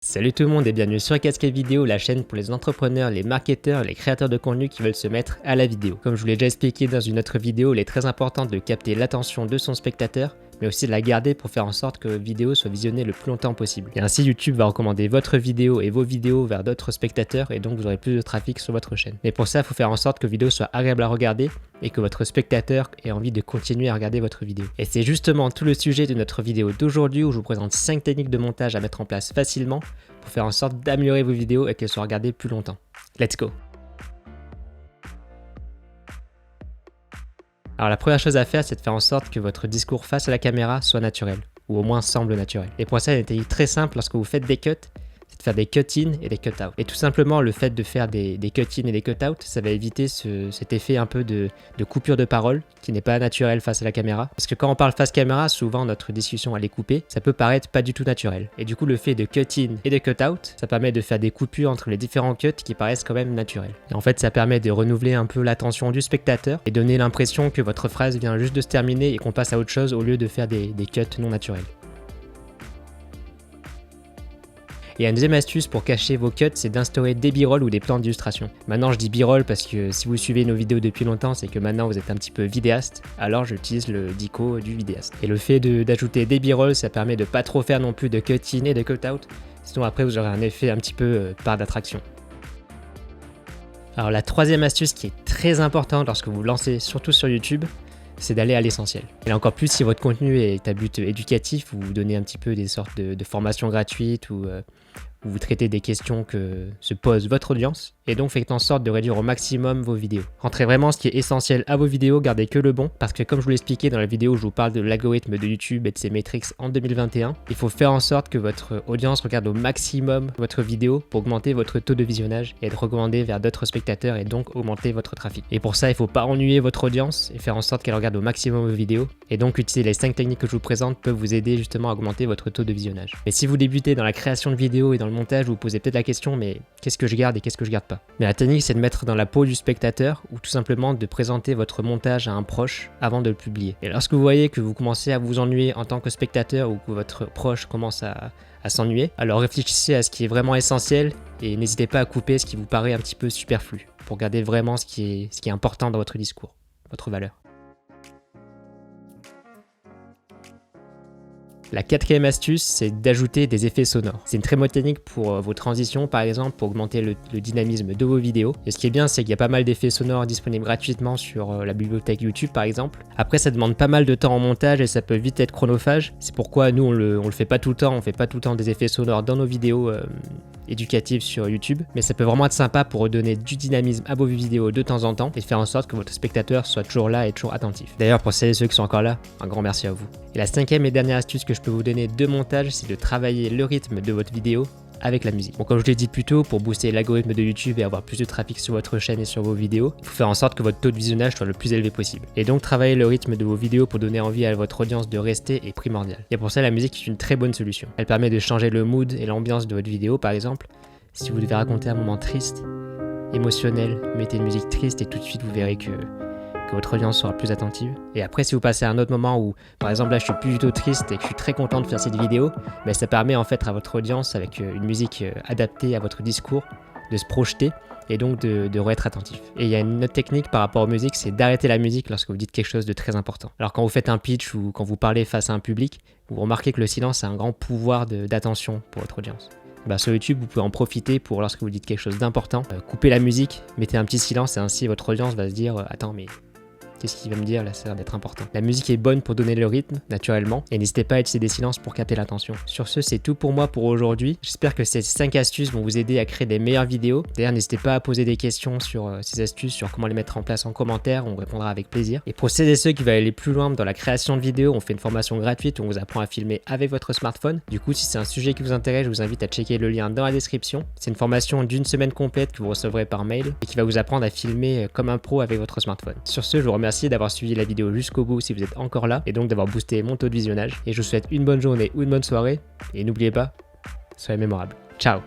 Salut tout le monde et bienvenue sur Casquette Vidéo, la chaîne pour les entrepreneurs, les marketeurs, les créateurs de contenu qui veulent se mettre à la vidéo. Comme je vous l'ai déjà expliqué dans une autre vidéo, il est très important de capter l'attention de son spectateur, mais aussi de la garder pour faire en sorte que votre vidéo soit visionnée le plus longtemps possible. Et ainsi YouTube va recommander votre vidéo et vos vidéos vers d'autres spectateurs et donc vous aurez plus de trafic sur votre chaîne. Mais pour ça, il faut faire en sorte que vos vidéos soient agréables à regarder et que votre spectateur ait envie de continuer à regarder votre vidéo. Et c'est justement tout le sujet de notre vidéo d'aujourd'hui où je vous présente 5 techniques de montage à mettre en place facilement pour faire en sorte d'améliorer vos vidéos et qu'elles soient regardées plus longtemps. Let's go! Alors la première chose à faire, c'est de faire en sorte que votre discours face à la caméra soit naturel, ou au moins semble naturel. Et pour ça, il y a une technique très simple lorsque vous faites des cuts, c'est de faire des cut-in et des cut-out. Et tout simplement, le fait de faire des cut-in et des cut-out, ça va éviter cet effet un peu de coupure de parole qui n'est pas naturel face à la caméra. Parce que quand on parle face caméra, souvent notre discussion elle est coupée, ça peut paraître pas du tout naturel. Et du coup, le fait de cut-in et de cut-out, ça permet de faire des coupures entre les différents cuts qui paraissent quand même naturels. Et en fait, ça permet de renouveler un peu l'attention du spectateur et donner l'impression que votre phrase vient juste de se terminer et qu'on passe à autre chose au lieu de faire des cuts non naturels. Et une deuxième astuce pour cacher vos cuts, c'est d'instaurer des b-roll ou des plans d'illustration. Maintenant je dis b-roll parce que si vous suivez nos vidéos depuis longtemps, c'est que maintenant vous êtes un petit peu vidéaste, alors j'utilise le dico du vidéaste. Et le fait d'ajouter des b-roll, ça permet de pas trop faire non plus de cut-in et de cut-out, sinon après vous aurez un effet un petit peu part d'attraction. Alors la troisième astuce qui est très importante lorsque vous vous lancez, surtout sur YouTube, c'est d'aller à l'essentiel. Et encore plus si votre contenu est à but éducatif, vous donnez un petit peu des sortes de formations gratuites ou vous traitez des questions que se pose votre audience et donc faites en sorte de réduire au maximum vos vidéos. Rentrez vraiment ce qui est essentiel à vos vidéos, gardez que le bon parce que comme je vous l'ai expliqué dans la vidéo où je vous parle de l'algorithme de YouTube et de ses métriques en 2021, il faut faire en sorte que votre audience regarde au maximum votre vidéo pour augmenter votre taux de visionnage et être recommandé vers d'autres spectateurs et donc augmenter votre trafic. Et pour ça, il ne faut pas ennuyer votre audience et faire en sorte qu'elle regarde au maximum vos vidéos et donc utiliser les 5 techniques que je vous présente peuvent vous aider justement à augmenter votre taux de visionnage. Mais si vous débutez dans la création de vidéos et dans le montage, vous vous posez peut-être la question mais qu'est-ce que je garde et qu'est-ce que je garde pas? Mais la technique c'est de mettre dans la peau du spectateur ou tout simplement de présenter votre montage à un proche avant de le publier. Et lorsque vous voyez que vous commencez à vous ennuyer en tant que spectateur ou que votre proche commence à s'ennuyer, alors réfléchissez à ce qui est vraiment essentiel et n'hésitez pas à couper ce qui vous paraît un petit peu superflu pour garder vraiment ce qui est important dans votre discours, votre valeur. La quatrième astuce, c'est d'ajouter des effets sonores. C'est une très bonne technique pour vos transitions, par exemple, pour augmenter le dynamisme de vos vidéos. Et ce qui est bien, c'est qu'il y a pas mal d'effets sonores disponibles gratuitement sur la bibliothèque YouTube, par exemple. Après, ça demande pas mal de temps en montage et ça peut vite être chronophage. C'est pourquoi nous, on le fait pas tout le temps. On fait pas tout le temps des effets sonores dans nos vidéos éducatives sur YouTube. Mais ça peut vraiment être sympa pour redonner du dynamisme à vos vidéos de temps en temps et faire en sorte que votre spectateur soit toujours là et toujours attentif. D'ailleurs, pour celles et ceux qui sont encore là, un grand merci à vous. Et la cinquième et dernière astuce que je peux vous donner de montage, c'est de travailler le rythme de votre vidéo avec la musique. Bon, comme je l'ai dit plus tôt, pour booster l'algorithme de YouTube et avoir plus de trafic sur votre chaîne et sur vos vidéos, il faut faire en sorte que votre taux de visionnage soit le plus élevé possible. Et donc travailler le rythme de vos vidéos pour donner envie à votre audience de rester est primordial. Et pour ça, la musique est une très bonne solution. Elle permet de changer le mood et l'ambiance de votre vidéo, par exemple. Si vous devez raconter un moment triste, émotionnel, mettez une musique triste et tout de suite vous verrez que votre audience sera plus attentive. Et après, si vous passez à un autre moment où, par exemple, là, je suis plus du tout triste et que je suis très content de faire cette vidéo, ben, ça permet en fait à votre audience, avec une musique adaptée à votre discours, de se projeter et donc de re-être attentif. Et il y a une autre technique par rapport aux musiques, c'est d'arrêter la musique lorsque vous dites quelque chose de très important. Alors quand vous faites un pitch ou quand vous parlez face à un public, vous remarquez que le silence a un grand pouvoir d'attention pour votre audience. Bah, sur YouTube, vous pouvez en profiter pour, lorsque vous dites quelque chose d'important, couper la musique, mettez un petit silence et ainsi votre audience va se dire « Attends, mais qu'est-ce qu'il va me dire là, ça a l'air d'être important ». La musique est bonne pour donner le rythme, naturellement, et n'hésitez pas à utiliser des silences pour capter l'attention. Sur ce, c'est tout pour moi pour aujourd'hui. J'espère que ces 5 astuces vont vous aider à créer des meilleures vidéos. D'ailleurs, n'hésitez pas à poser des questions sur ces astuces, sur comment les mettre en place en commentaire, on répondra avec plaisir. Et pour celles et ceux qui veulent aller plus loin dans la création de vidéos, on fait une formation gratuite où on vous apprend à filmer avec votre smartphone. Du coup, si c'est un sujet qui vous intéresse, je vous invite à checker le lien dans la description. C'est une formation d'une semaine complète que vous recevrez par mail et qui va vous apprendre à filmer comme un pro avec votre smartphone. Sur ce, je vous remercie d'avoir suivi la vidéo jusqu'au bout si vous êtes encore là et donc d'avoir boosté mon taux de visionnage. Et je vous souhaite une bonne journée ou une bonne soirée et n'oubliez pas, soyez mémorables. Ciao!